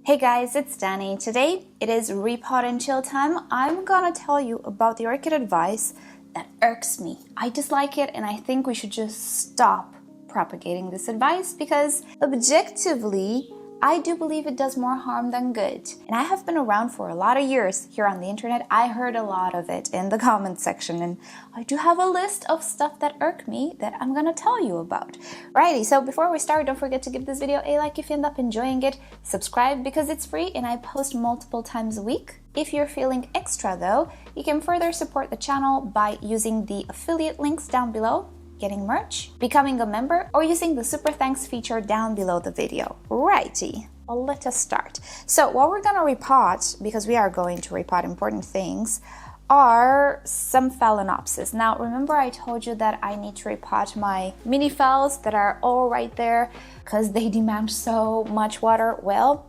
Hey guys, it's Danny. Today it is repot and chill time. I'm gonna tell you about the orchid advice that irks me. I dislike it and I think we should just stop propagating this advice because objectively, I do believe it does more harm than good. And I have been around for a lot of years here on the internet. I heard a lot of it in the comment section and I do have a list of stuff that irk me that I'm gonna tell you about. Righty, so before we start, don't forget to give this video a like if you end up enjoying it. Subscribe because it's free and I post multiple times a week. If you're feeling extra though, you can further support the channel by using the affiliate links down below, getting merch, becoming a member, or using the super thanks feature down below the video. Righty, well, let us start. So what we're gonna repot, because we are going to repot important things, are some phalaenopsis. Now remember I told you that I need to repot my mini phals that are all right there because they demand so much water. Well,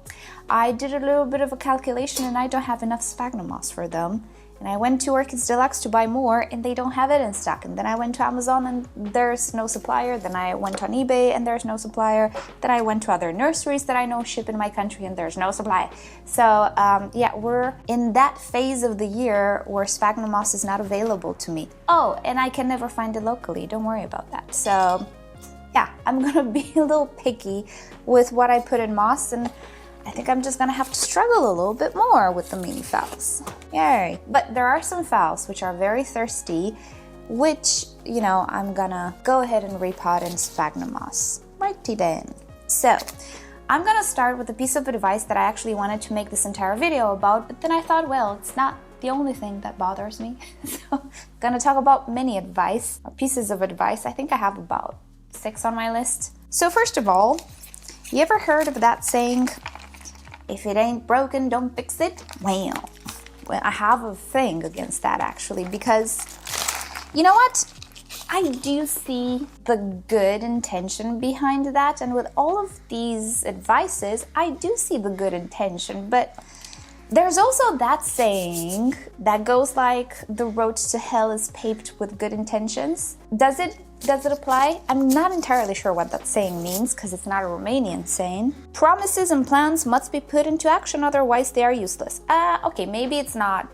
I did a little bit of a calculation and I don't have enough sphagnum moss for them. And I went to Orchids Deluxe to buy more and they don't have it in stock. And then I went to Amazon and there's no supplier. Then I went on eBay and there's no supplier. Then I went to other nurseries that I know ship in my country and there's no supply. So yeah, we're in that phase of the year where sphagnum moss is not available to me. Oh, and I can never find it locally. Don't worry about that. So yeah, I'm gonna be a little picky with what I put in moss, and I think I'm just gonna have to struggle a little bit more with the mini phals. Yay! But there are some phals which are very thirsty, which, you know, I'm gonna go ahead and repot in sphagnum moss. Righty then. So, I'm gonna start with a piece of advice that I actually wanted to make this entire video about, but then I thought, well, it's not the only thing that bothers me. So, I'm gonna talk about many advice, or pieces of advice. I think I have about 6 on my list. So first of all, you ever heard of that saying, if it ain't broken, don't fix it? Well, I have a thing against that actually, because you know what? I do see the good intention behind that, and with all of these advices, I do see the good intention, but there's also that saying that goes like, the road to hell is paved with good intentions. Does it apply? I'm not entirely sure what that saying means because it's not a Romanian saying. Promises and plans must be put into action, otherwise they are useless. Okay, maybe it's not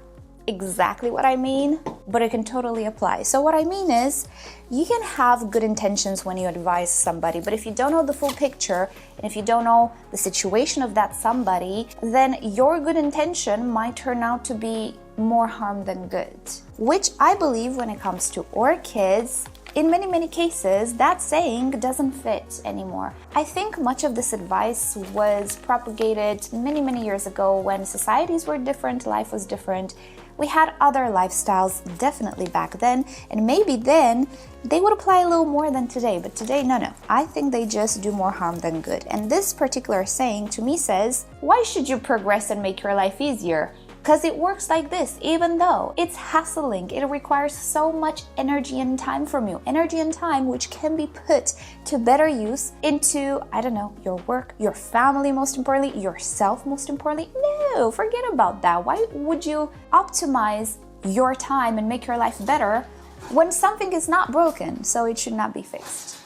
exactly what I mean, but it can totally apply. So what I mean is, you can have good intentions when you advise somebody, but if you don't know the full picture, and if you don't know the situation of that somebody, then your good intention might turn out to be more harm than good. Which I believe when it comes to orchids, in many cases, that saying doesn't fit anymore. I think much of this advice was propagated many years ago when societies were different, life was different. We had other lifestyles definitely back then, and maybe then they would apply a little more than today, but today, no. I think they just do more harm than good. And this particular saying to me says, why should you progress and make your life easier? Because it works like this, even though it's hassling, it requires so much energy and time from you. Energy and time which can be put to better use into, I don't know, your work, your family most importantly, yourself most importantly. No, forget about that. Why would you optimize your time and make your life better when something is not broken, so it should not be fixed?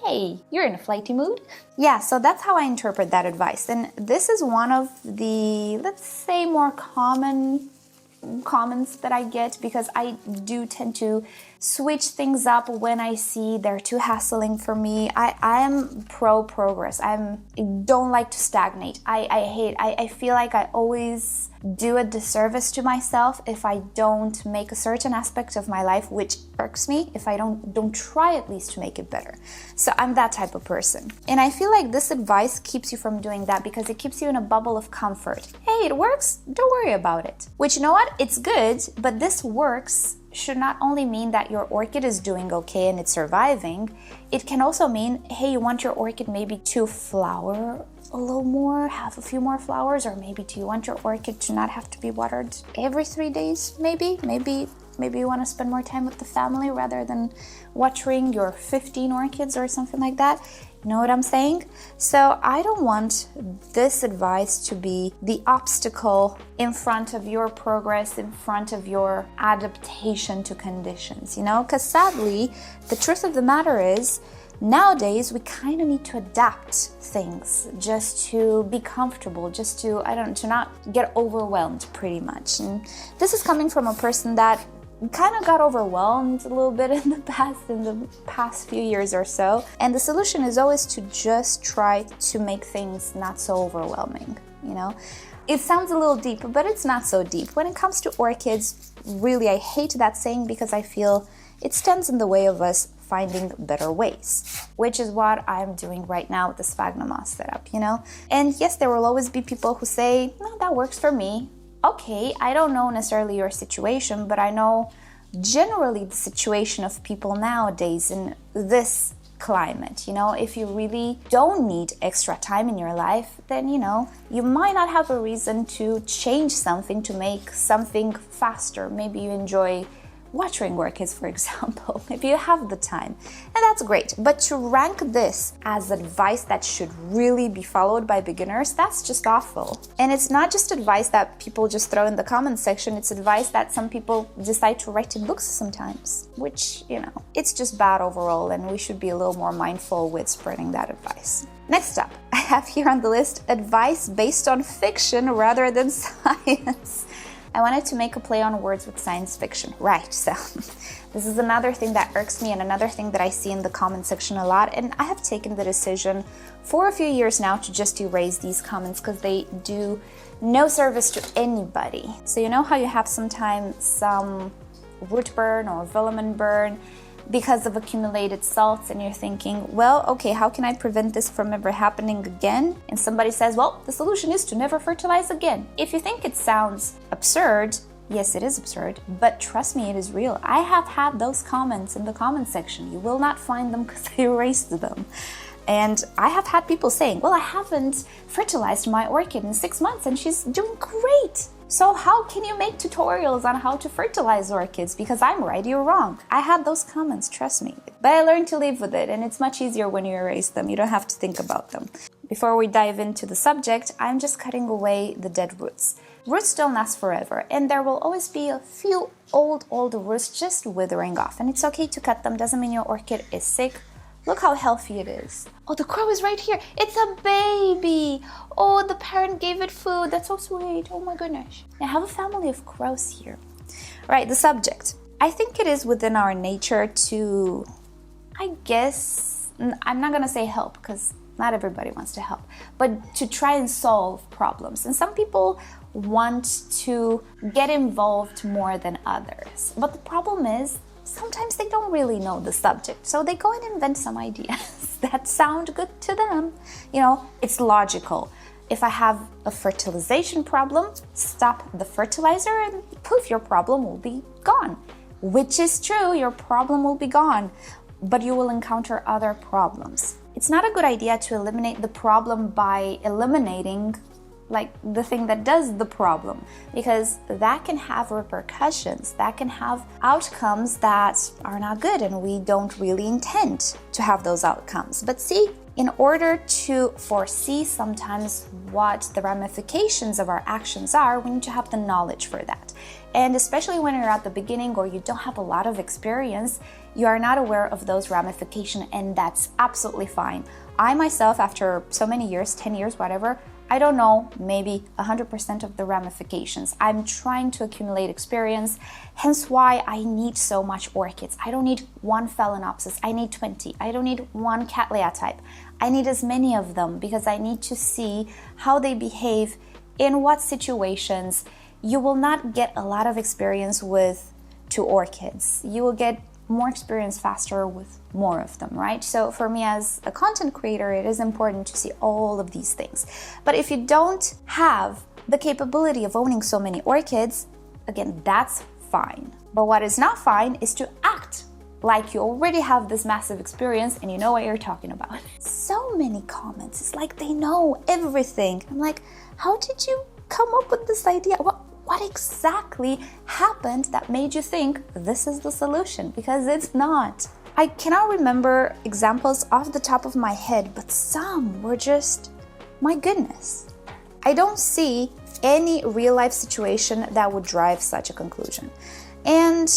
Hey, you're in a flighty mood? Yeah, so that's how I interpret that advice. And this is one of the, let's say, more common comments that I get, because I do tend to switch things up when I see they're too hassling for me. I am pro progress. I don't like to stagnate. I feel like I always do a disservice to myself if I don't make a certain aspect of my life, which irks me, if I don't try at least to make it better. So I'm that type of person. And I feel like this advice keeps you from doing that because it keeps you in a bubble of comfort. Hey, it works, don't worry about it. Which, you know what, it's good, but this works should not only mean that your orchid is doing okay and it's surviving, it can also mean, hey, you want your orchid maybe to flower a little more, have a few more flowers, or maybe do you want your orchid to not have to be watered every 3 days, maybe you want to spend more time with the family rather than watering your 15 orchids or something like that. You know what I'm saying? So I don't want this advice to be the obstacle in front of your progress, in front of your adaptation to conditions, you know? Because sadly, the truth of the matter is, Nowadays, we kind of need to adapt things just to be comfortable, just to, to not get overwhelmed pretty much. And this is coming from a person that kind of got overwhelmed a little bit in the past few years or so. And the solution is always to just try to make things not so overwhelming, you know? It sounds a little deep, but it's not so deep. When it comes to orchids, really, I hate that saying because I feel it stands in the way of us finding better ways, which is what I'm doing right now with the sphagnum moss setup, you know? And yes, there will always be people who say, no, that works for me. Okay, I don't know necessarily your situation, but I know generally the situation of people nowadays in this climate. You know, if you really don't need extra time in your life, then, you know, you might not have a reason to change something to make something faster. Maybe you enjoy watering orchids, for example. Maybe you have the time, and that's great. But to rank this as advice that should really be followed by beginners, that's just awful. And it's not just advice that people just throw in the comment section, it's advice that some people decide to write in books sometimes, which, you know, it's just bad overall, and we should be a little more mindful with spreading that advice. Next up, I have here on the list advice based on fiction rather than science. I wanted to make a play on words with science fiction. Right, so this is another thing that irks me and another thing that I see in the comment section a lot, and I have taken the decision for a few years now to just erase these comments because they do no service to anybody. So you know how you have sometimes some root burn or filament burn because of accumulated salts, and you're thinking, well, okay, how can I prevent this from ever happening again? And somebody says, well, the solution is to never fertilize again. If you think it sounds absurd, yes, it is absurd, but trust me, it is real. I have had those comments in the comment section. You will not find them because I erased them. And I have had people saying, well, I haven't fertilized my orchid in 6 months and she's doing great. So how can you make tutorials on how to fertilize orchids? Because I'm right, you're wrong. I had those comments, trust me. But I learned to live with it, and it's much easier when you erase them. You don't have to think about them. Before we dive into the subject, I'm just cutting away the dead roots. Roots don't last forever, and there will always be a few old roots just withering off. And it's okay to cut them, doesn't mean your orchid is sick. Look how healthy it is. Oh, the crow is right here. It's a baby. Oh, the parent gave it food. That's so sweet. Oh my goodness. I have a family of crows here. Right, the subject. I think it is within our nature to, I guess, I'm not gonna say help because not everybody wants to help, but to try and solve problems. And some people want to get involved more than others. But the problem is, sometimes they don't really know the subject, so they go and invent some ideas that sound good to them. You know, it's logical. If I have a fertilization problem, stop the fertilizer and poof, your problem will be gone. Which is true, your problem will be gone, but you will encounter other problems. It's not a good idea to eliminate the problem by eliminating like the thing that does the problem, because that can have repercussions, that can have outcomes that are not good, and we don't really intend to have those outcomes. But see, in order to foresee sometimes what the ramifications of our actions are, we need to have the knowledge for that. And especially when you're at the beginning or you don't have a lot of experience, you are not aware of those ramifications, and that's absolutely fine. I myself, after so many years, 10 years, whatever, I don't know, maybe 100% of the ramifications. I'm trying to accumulate experience, hence why I need so much orchids. I don't need one Phalaenopsis, I need 20. I don't need one Cattleya type. I need as many of them because I need to see how they behave, in what situations. You will not get a lot of experience with 2 orchids. You will get more experience faster with more of them, right? So for me as a content creator, it is important to see all of these things. But if you don't have the capability of owning so many orchids, again, that's fine. But what is not fine is to act like you already have this massive experience and you know what you're talking about. So many comments, it's like they know everything. I'm like, how did you come up with this idea? What exactly happened that made you think this is the solution? Because it's not. I cannot remember examples off the top of my head, but some were just, my goodness. I don't see any real life situation that would drive such a conclusion. And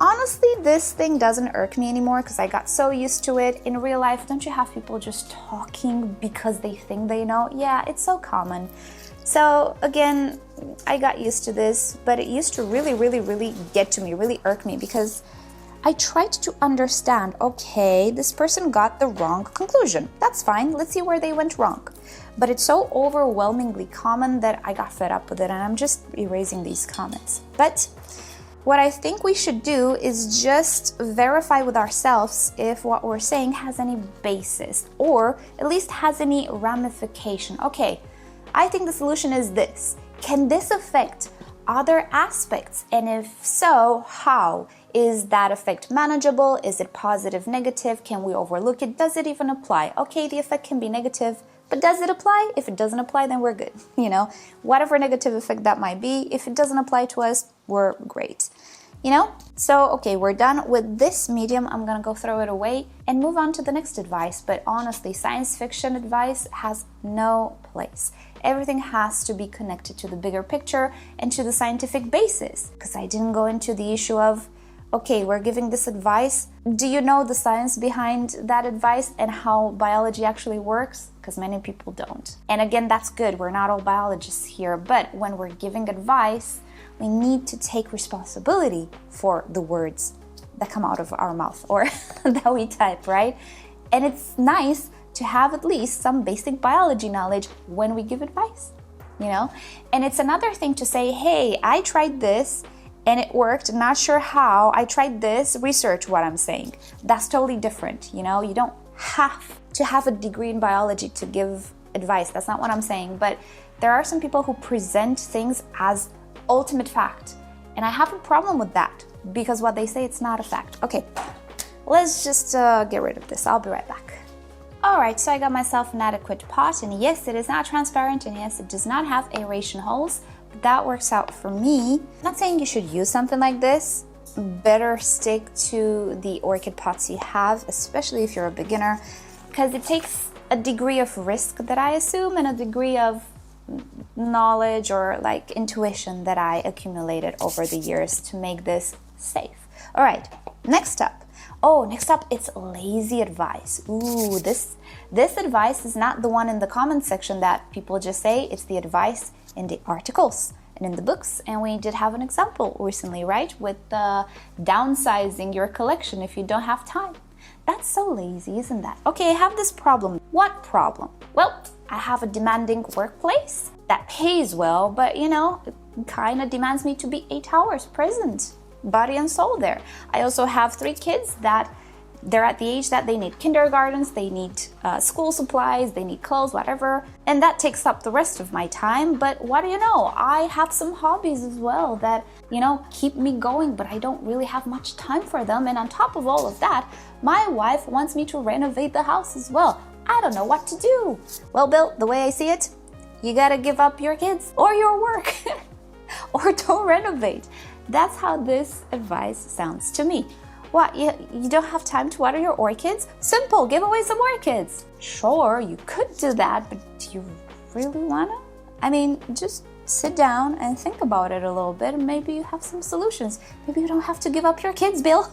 honestly, this thing doesn't irk me anymore because I got so used to it. In real life, don't you have people just talking because they think they know? Yeah, it's so common. So again, I got used to this, but it used to really get to me, really irk me, because I tried to understand, okay, this person got the wrong conclusion. That's fine, let's see where they went wrong. But it's so overwhelmingly common that I got fed up with it, and I'm just erasing these comments. But what I think we should do is just verify with ourselves if what we're saying has any basis, or at least has any ramification. Okay, I think the solution is this. Can this affect other aspects? And if so, how? Is that effect manageable? Is it positive, negative? Can we overlook it? Does it even apply? Okay, the effect can be negative, but does it apply? If it doesn't apply, then we're good. You know, whatever negative effect that might be, if it doesn't apply to us, we're great. You know? So, okay, we're done with this medium. I'm gonna go throw it away and move on to the next advice. But honestly, science fiction advice has no place. Everything has to be connected to the bigger picture and to the scientific basis. Because I didn't go into the issue of, okay, we're giving this advice. Do you know the science behind that advice and how biology actually works? Because many people don't. And again, that's good. We're not all biologists here. But when we're giving advice, we need to take responsibility for the words that come out of our mouth or that we type, right? And it's nice to have at least some basic biology knowledge when we give advice, you know? And it's another thing to say, hey, I tried this and it worked, not sure how, I tried this, research what I'm saying. That's totally different, you know? You don't have to have a degree in biology to give advice. That's not what I'm saying. But there are some people who present things as ultimate fact, and I have a problem with that because what they say, it's not a fact. Okay, let's just get rid of this. I'll be right back. Alright, so I got myself an adequate pot, and yes, it is not transparent, and yes, it does not have aeration holes, but that works out for me. I'm not saying you should use something like this. Better stick to the orchid pots you have, especially if you're a beginner, because it takes a degree of risk that I assume and a degree of knowledge or like intuition that I accumulated over the years to make this safe. All right, next up. Oh, next up, it's lazy advice. Ooh, this advice is not the one in the comment section that people just say. It's the advice in the articles and in the books. And we did have an example recently, right? With downsizing your collection if you don't have time. That's so lazy, isn't that? Okay, I have this problem. What problem? Well, I have a demanding workplace that pays well, but you know, it kind of demands me to be 8 hours present, body and soul there. I also have 3 kids that they're at the age that they need kindergartens, they need school supplies, they need clothes, whatever. And that takes up the rest of my time. But what do you know? I have some hobbies as well that, you know, keep me going, but I don't really have much time for them. And on top of all of that, my wife wants me to renovate the house as well. I don't know what to do. Well, Bill, the way I see it, you gotta give up your kids or your work or don't renovate. That's how this advice sounds to me. What, you don't have time to water your orchids? Simple, give away some orchids. Sure, you could do that, but do you really wanna? I mean, just sit down and think about it a little bit and maybe you have some solutions. Maybe you don't have to give up your kids, Bill.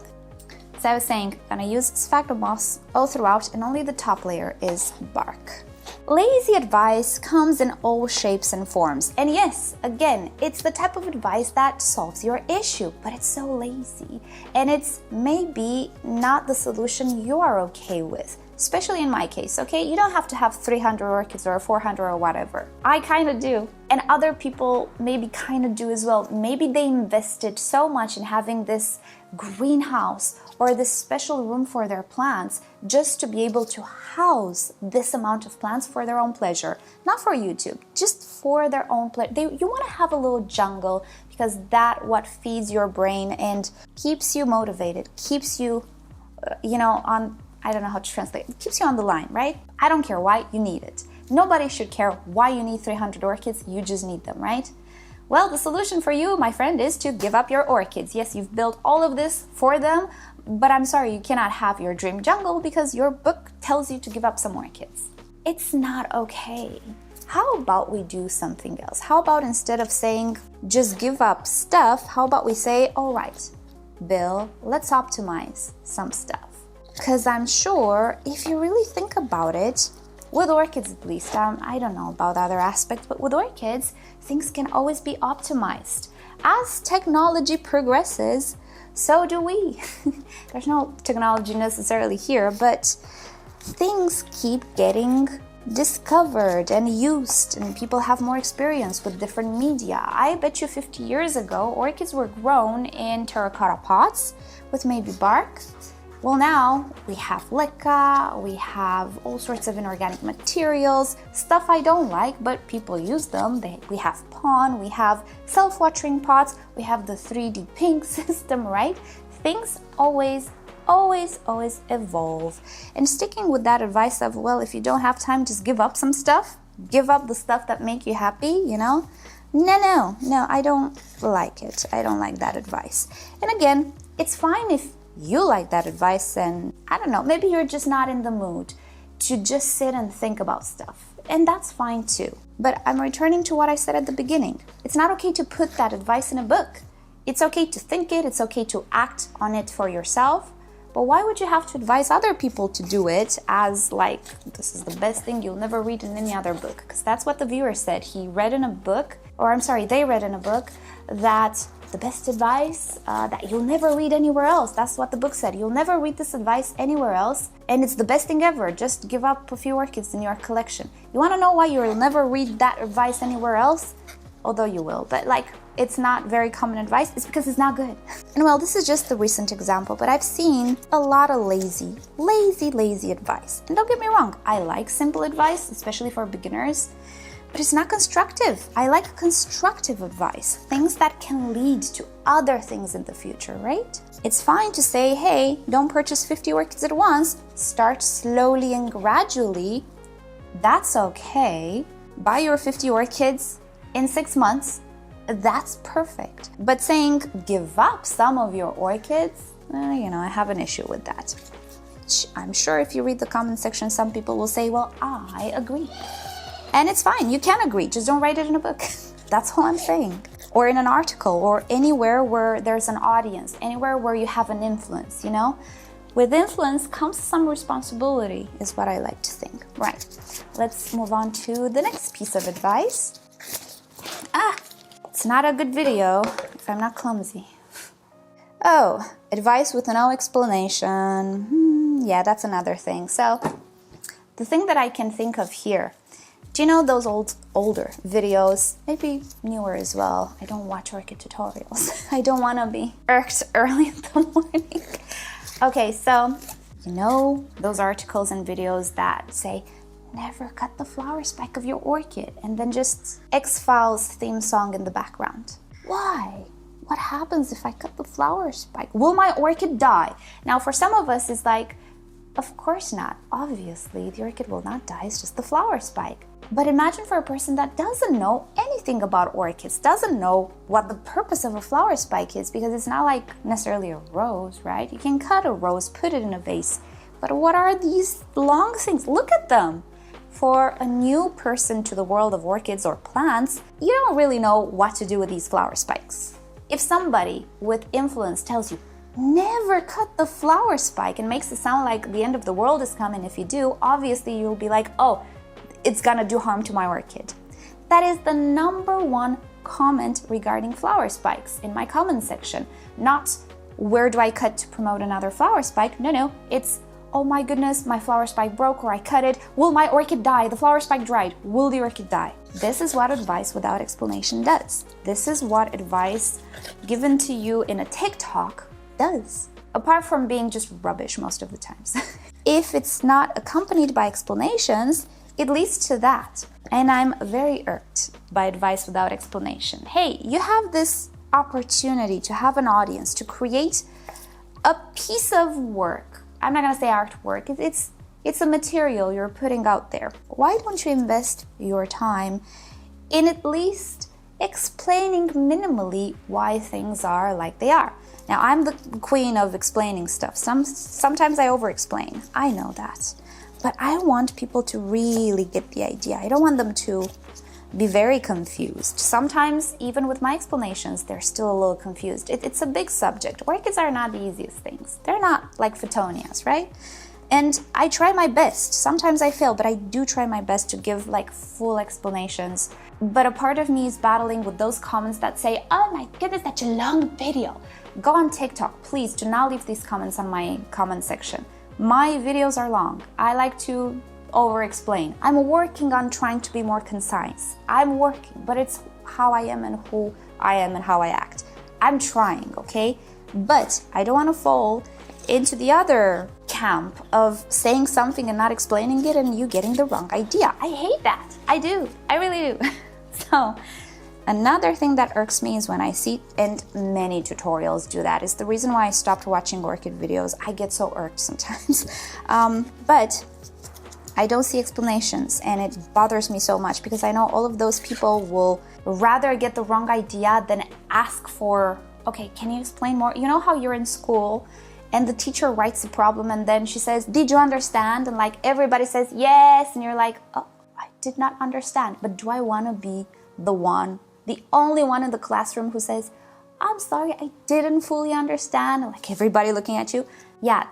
As I was saying, I'm gonna use sphagnum moss all throughout and only the top layer is bark. Lazy advice comes in all shapes and forms. And yes, again, it's the type of advice that solves your issue, but it's so lazy. And it's maybe not the solution you are okay with, especially in my case, okay? You don't have to have 300 orchids or 400 or whatever. I kind of do. And other people maybe kind of do as well. Maybe they invested so much in having this greenhouse or this special room for their plants just to be able to house this amount of plants for their own pleasure. Not for YouTube, just for their own pleasure. You want to have a little jungle because that's what feeds your brain and keeps you motivated, keeps you, on, I don't know how to translate, it keeps you on the line, right? I don't care why, you need it. Nobody should care why you need 300 orchids, you just need them, right? Well, the solution for you, my friend, is to give up your orchids. Yes, you've built all of this for them, but I'm sorry, you cannot have your dream jungle because your book tells you to give up some orchids. It's not okay. How about we do something else? How about instead of saying just give up stuff, how about we say, all right, Bill, let's optimize some stuff. Because I'm sure if you really think about it, with orchids at least, I don't know about other aspects, but with orchids, things can always be optimized. As technology progresses, so do we. There's no technology necessarily here, but things keep getting discovered and used, and people have more experience with different media. I bet you 50 years ago, orchids were grown in terracotta pots with maybe bark. Well, now we have leca, we have all sorts of inorganic materials, stuff I don't like, but people use them. We have pon, we have self-watering pots, we have the 3D pink system, right? Things always evolve. And sticking with that advice of, well, if you don't have time, just give up some stuff. Give up the stuff that make you happy, you know? No, I don't like it. I don't like that advice. And again, it's fine if you like that advice and, I don't know, maybe you're just not in the mood to just sit and think about stuff. And that's fine too. But I'm returning to what I said at the beginning. It's not okay to put that advice in a book. It's okay to think it, it's okay to act on it for yourself. But why would you have to advise other people to do it as like, this is the best thing you'll never read in any other book? Because that's what the viewer said. They read in a book that the best advice that you'll never read anywhere else. That's what the book said. You'll never read this advice anywhere else. And it's the best thing ever. Just give up a few orchids in your collection. You want to know why you'll never read that advice anywhere else? Although you will, but like, it's not very common advice. It's because it's not good. And well, this is just the recent example, but I've seen a lot of lazy advice. And don't get me wrong, I like simple advice, especially for beginners, but it's not constructive. I like constructive advice, things that can lead to other things in the future, right? It's fine to say, hey, don't purchase 50 orchids at once. Start slowly and gradually. That's okay. Buy your 50 orchids in 6 months. That's perfect. But saying give up some of your orchids, I have an issue with that. I'm sure if you read the comment section, some people will say, well, I agree. And it's fine, you can agree, just don't write it in a book. That's all I'm saying. Or in an article, or anywhere where there's an audience, anywhere where you have an influence, With influence comes some responsibility, is what I like to think. Right, let's move on to the next piece of advice. It's not a good video if I'm not clumsy. Oh, advice with no explanation. Yeah, that's another thing. So, the thing that I can think of here, do you know those older videos, maybe newer as well? I don't watch orchid tutorials. I don't want to be irked early in the morning. Okay, so, those articles and videos that say, never cut the flower spike of your orchid, and then just X-Files theme song in the background. Why? What happens if I cut the flower spike? Will my orchid die? Now, for some of us, it's like, of course not. Obviously, the orchid will not die, it's just the flower spike. But imagine for a person that doesn't know anything about orchids, doesn't know what the purpose of a flower spike is, because it's not like necessarily a rose, right? You can cut a rose, put it in a vase, but what are these long things? Look at them. For a new person to the world of orchids or plants, you don't really know what to do with these flower spikes. If somebody with influence tells you, never cut the flower spike, and makes it sound like the end of the world is coming if you do, obviously you'll be like, oh, it's gonna do harm to my orchid. That is the #1 comment regarding flower spikes in my comment section. Not, where do I cut to promote another flower spike? No, it's, oh my goodness, my flower spike broke or I cut it. Will my orchid die? The flower spike dried. Will the orchid die? This is what advice without explanation does. This is what advice given to you in a TikTok does. Apart from being just rubbish most of the times. If it's not accompanied by explanations, it leads to that. And I'm very irked by advice without explanation. Hey, you have this opportunity to have an audience, to create a piece of work. I'm not gonna say artwork, it's a material you're putting out there. Why don't you invest your time in at least explaining minimally why things are like they are? Now, I'm the queen of explaining stuff. Sometimes I over-explain, I know that. But I want people to really get the idea. I don't want them to be very confused. Sometimes, even with my explanations, they're still a little confused. It's a big subject. Orchids are not the easiest things. They're not like photonias, right? And I try my best. Sometimes I fail, but I do try my best to give like full explanations. But a part of me is battling with those comments that say, oh my goodness, such a long video. Go on TikTok, please do not leave these comments on my comment section. My videos are long. I like to over-explain. I'm working on trying to be more concise. I'm working, but it's how I am and who I am and how I act. I'm trying, okay? But I don't want to fall into the other camp of saying something and not explaining it and you getting the wrong idea. I hate that. I do. I really do. So another thing that irks me is when I see, and many tutorials do that, is the reason why I stopped watching orchid videos. I get so irked sometimes. But I don't see explanations, and it bothers me so much because I know all of those people will rather get the wrong idea than ask for, okay, can you explain more? You know how you're in school and the teacher writes the problem and then she says, did you understand? And like everybody says yes, and you're like, oh, I did not understand. But do I want to be the only one in the classroom who says, I'm sorry, I didn't fully understand, and like everybody looking at you? Yeah,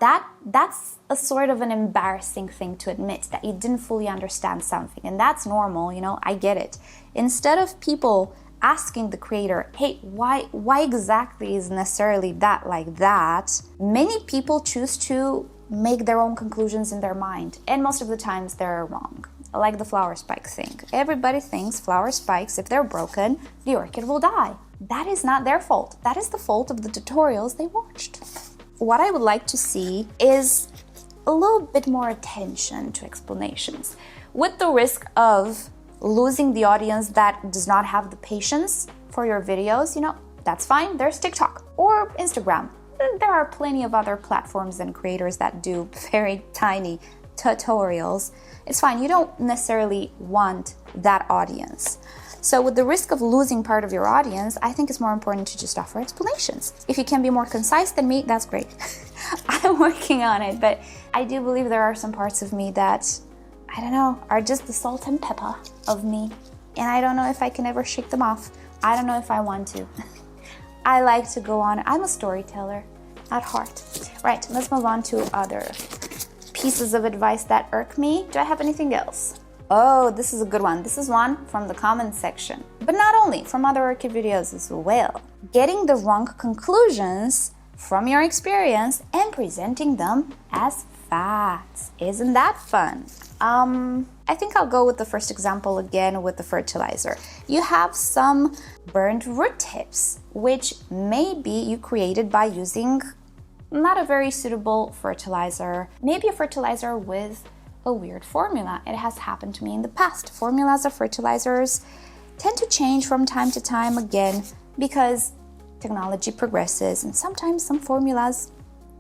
that's a sort of an embarrassing thing to admit, that you didn't fully understand something, and that's normal, you know, I get it. Instead of people asking the creator, hey, why exactly is necessarily that like that, many people choose to make their own conclusions in their mind, and most of the times they're wrong. Like the flower spike thing. Everybody thinks flower spikes, if they're broken, the orchid will die. That is not their fault. That is the fault of the tutorials they watched. What I would like to see is a little bit more attention to explanations, with the risk of losing the audience that does not have the patience for your videos. You know, that's fine. There's TikTok or Instagram. There are plenty of other platforms and creators that do very tiny tutorials. It's fine. You don't necessarily want that audience. So with the risk of losing part of your audience, I think it's more important to just offer explanations. If you can be more concise than me, that's great. I'm working on it, but I do believe there are some parts of me that, I don't know, are just the salt and pepper of me. And I don't know if I can ever shake them off. I don't know if I want to. I like to go on. I'm a storyteller at heart. Right, let's move on to other pieces of advice that irk me. Do I have anything else? Oh, this is a good one. This is one from the comment section, but not only, from other orchid videos as well. Getting the wrong conclusions from your experience and presenting them as facts. Isn't that fun? I think I'll go with the first example again with the fertilizer. You have some burned root tips, which maybe you created by using not a very suitable fertilizer, maybe a fertilizer with a weird formula. It has happened to me in the past. Formulas of fertilizers tend to change from time to time again because technology progresses and sometimes some formulas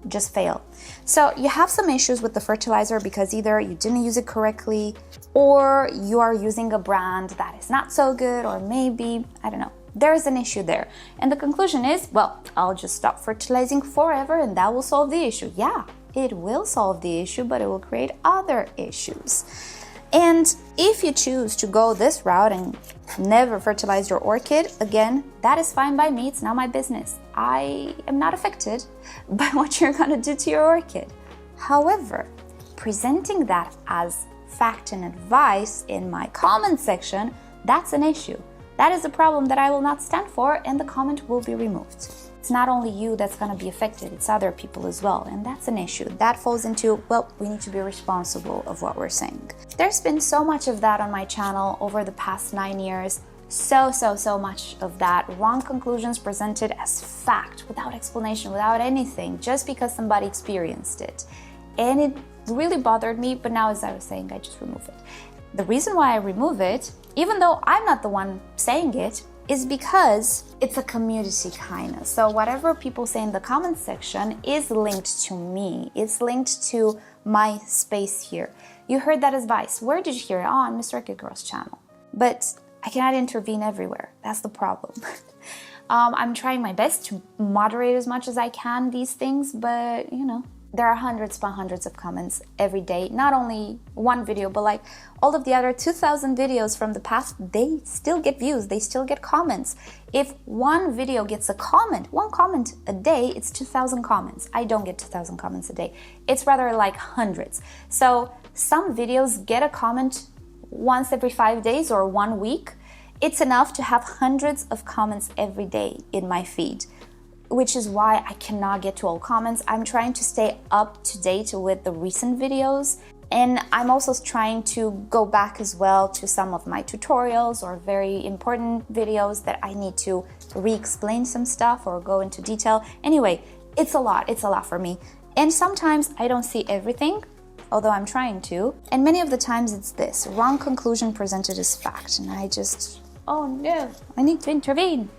just fail. So you have some issues with the fertilizer because either you didn't use it correctly or you are using a brand that is not so good, or maybe, I don't know, there's an issue there. And the conclusion is, well, I'll just stop fertilizing forever and that will solve the issue. Yeah, it will solve the issue, but it will create other issues. And if you choose to go this route and never fertilize your orchid again, that is fine by me. It's not my business. I am not affected by what you're gonna do to your orchid. However, presenting that as fact and advice in my comment section, that's an issue. That is a problem that I will not stand for, and the comment will be removed. It's not only you that's going to be affected, it's other people as well, and that's an issue. That falls into, well, we need to be responsible of what we're saying. There's been so much of that on my channel over the past 9 years. So much of that. Wrong conclusions presented as fact, without explanation, without anything, just because somebody experienced it. And it really bothered me, but now, as I was saying, I just remove it. The reason why I remove it, even though I'm not the one saying it, is because it's a community kind of. So whatever people say in the comment section is linked to me. It's linked to my space here. You heard that advice. Where did you hear it? On MissOrchidGirl's channel. But I cannot intervene everywhere. That's the problem. I'm trying my best to moderate as much as I can these things, but you know, there are hundreds upon hundreds of comments every day. Not only one video, but like all of the other 2,000 videos from the past, they still get views, they still get comments. If one video gets a comment, one comment a day, it's 2,000 comments. I don't get 2,000 comments a day. It's rather like hundreds. So some videos get a comment once every 5 days or 1 week. It's enough to have hundreds of comments every day in my feed, which is why I cannot get to all comments. I'm trying to stay up to date with the recent videos, and I'm also trying to go back as well to some of my tutorials or very important videos that I need to re-explain some stuff or go into detail. Anyway, it's a lot for me. And sometimes I don't see everything, although I'm trying to. And many of the times it's this, wrong conclusion presented as fact. And I just, oh no, I need to intervene.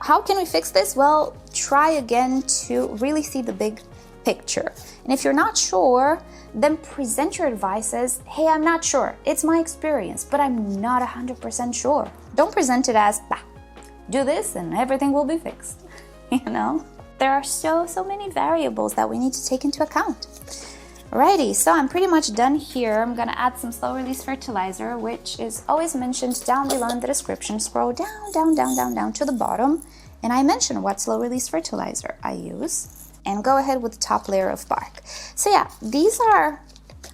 How can we fix this? Well, try again to really see the big picture. And if you're not sure, then present your advice as, hey, I'm not sure. It's my experience, but I'm not 100% sure. Don't present it as, bah, do this and everything will be fixed. You know, there are so many variables that we need to take into account. Alrighty, so I'm pretty much done here. I'm gonna add some slow release fertilizer, which is always mentioned down below in the description. Scroll down to the bottom, and I mention what slow release fertilizer I use, and go ahead with the top layer of bark. So yeah, these are,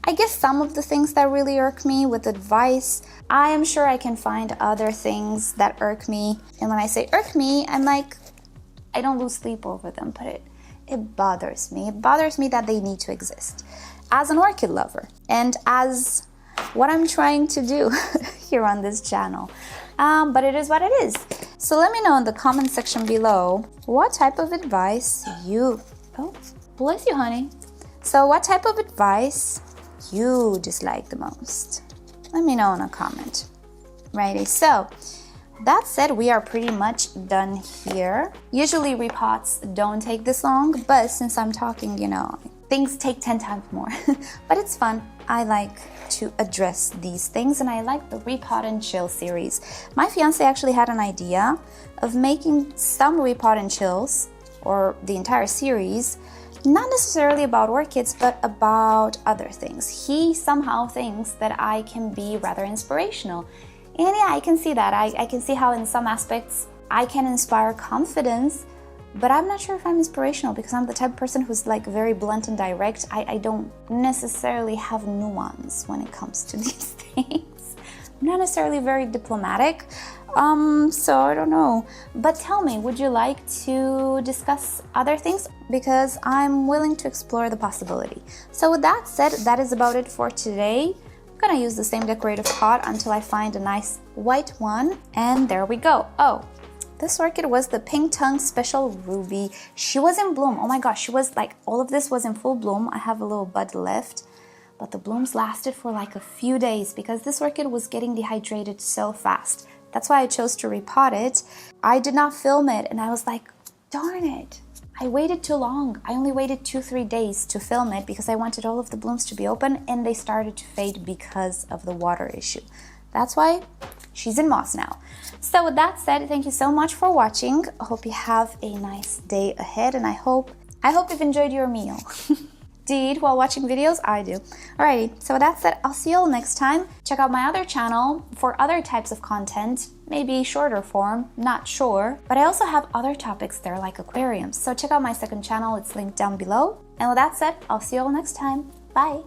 I guess, some of the things that really irk me with advice. I am sure I can find other things that irk me, and when I say irk me, I'm like, I don't lose sleep over them, but it bothers me. It bothers me that they need to exist as an orchid lover and as what I'm trying to do here on this channel. But it is what it is. So let me know in the comment section below what type of advice you, oh, bless you, honey. So what type of advice you dislike the most? Let me know in a comment. Righty, so that said, we are pretty much done here. Usually repots don't take this long, but since I'm talking, you know, things take 10 times more. But it's fun. I like to address these things, and I like the repot and chill series. My fiance actually had an idea of making some repot and chills, or the entire series, not necessarily about orchids, but about other things. He somehow thinks that I can be rather inspirational. And yeah, I can see that. I can see how in some aspects I can inspire confidence, but I'm not sure if I'm inspirational because I'm the type of person who's like very blunt and direct. I don't necessarily have nuance when it comes to these things. I'm not necessarily very diplomatic, so I don't know. But tell me, would you like to discuss other things? Because I'm willing to explore the possibility. So with that said, that is about it for today. I'm gonna use the same decorative pot until I find a nice white one, and there we go. Oh, this orchid was the Pink Tongue Special Ruby. She was in bloom. Oh my gosh, she was like, all of this was in full bloom. I have a little bud left, but the blooms lasted for like a few days because this orchid was getting dehydrated so fast. That's why I chose to repot it. I did not film it, and I was like, darn it. I waited too long. I only waited 2-3 days to film it because I wanted all of the blooms to be open, and they started to fade because of the water issue. That's why she's in moss now. So with that said, thank you so much for watching. I hope you have a nice day ahead, and I hope you've enjoyed your meal. Do you eat while watching videos? I do. Alrighty, so with that said, I'll see you all next time. Check out my other channel for other types of content, maybe shorter form, not sure. But I also have other topics there like aquariums. So check out my second channel, it's linked down below. And with that said, I'll see you all next time. Bye.